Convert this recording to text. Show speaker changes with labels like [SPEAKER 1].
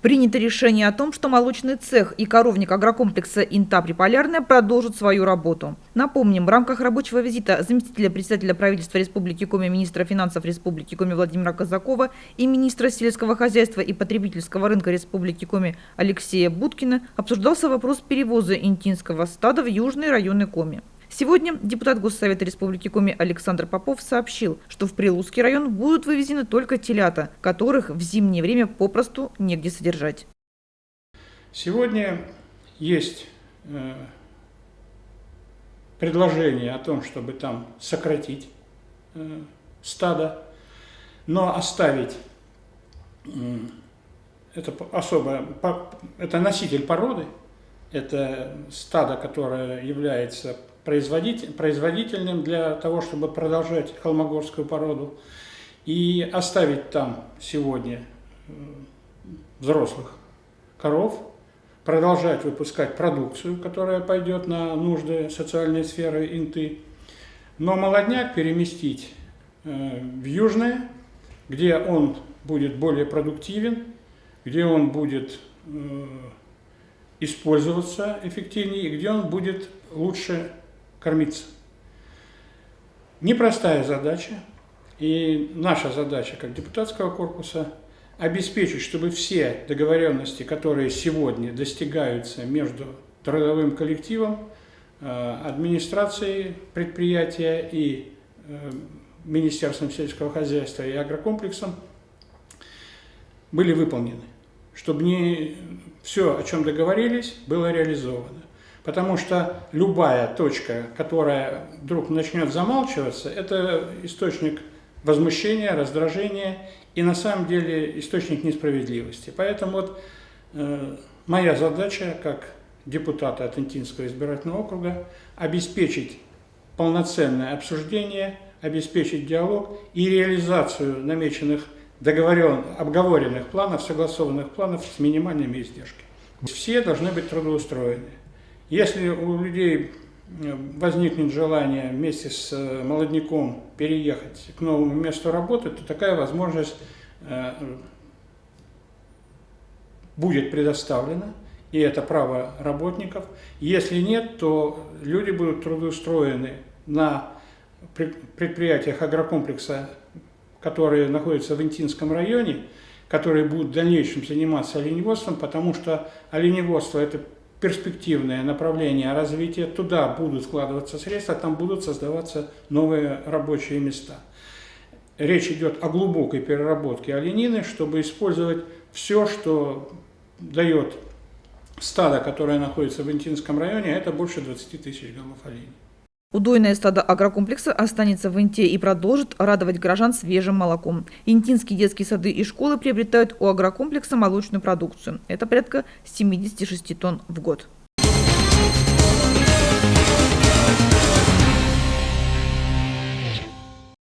[SPEAKER 1] Принято решение о том, что молочный цех и коровник агрокомплекса «Инта Приполярная» продолжат свою работу. Напомним, в рамках рабочего визита заместителя председателя правительства Республики Коми, министра финансов Республики Коми Владимира Казакова и министра сельского хозяйства и потребительского рынка Республики Коми Алексея Будкина обсуждался вопрос перевоза интинского стада в южные районы Коми. Сегодня депутат Госсовета Республики Коми Александр Попов сообщил, что в Прилузский район будут вывезены только телята, которых в зимнее время попросту негде содержать.
[SPEAKER 2] Сегодня есть предложение о том, чтобы там сократить стадо, но оставить это носитель породы, это стадо, которое является производительным для того, чтобы продолжать холмогорскую породу, и оставить там сегодня взрослых коров, продолжать выпускать продукцию, которая пойдет на нужды социальной сферы Инты, но молодняк переместить в южное, где он будет более продуктивен, где он будет использоваться эффективнее и где он будет лучше кормиться. Непростая задача, и наша задача как депутатского корпуса обеспечить, чтобы все договоренности, которые сегодня достигаются между трудовым коллективом, администрацией предприятия и Министерством сельского хозяйства и агрокомплексом, были выполнены, чтобы не все, о чем договорились, было реализовано. Потому что любая точка, которая вдруг начнет замалчиваться, это источник возмущения, раздражения и на самом деле источник несправедливости. Поэтому вот моя задача как депутата от Интинского избирательного округа обеспечить полноценное обсуждение, обеспечить диалог и реализацию намеченных, обговоренных планов, согласованных планов с минимальными издержками. Все должны быть трудоустроены. Если у людей возникнет желание вместе с молодняком переехать к новому месту работы, то такая возможность будет предоставлена, и это право работников. Если нет, то люди будут трудоустроены на предприятиях агрокомплекса, которые находятся в Интинском районе, которые будут в дальнейшем заниматься оленеводством, потому что оленеводство – это перспективное направление развития, туда будут вкладываться средства, там будут создаваться новые рабочие места. Речь идет о глубокой переработке оленины, чтобы использовать все, что дает стадо, которое находится в Интинском районе, это больше 20 тысяч голов оленей.
[SPEAKER 1] Удойное стадо агрокомплекса останется в Инте и продолжит радовать горожан свежим молоком. Интинские детские сады и школы приобретают у агрокомплекса молочную продукцию. Это порядка 76 тонн в год.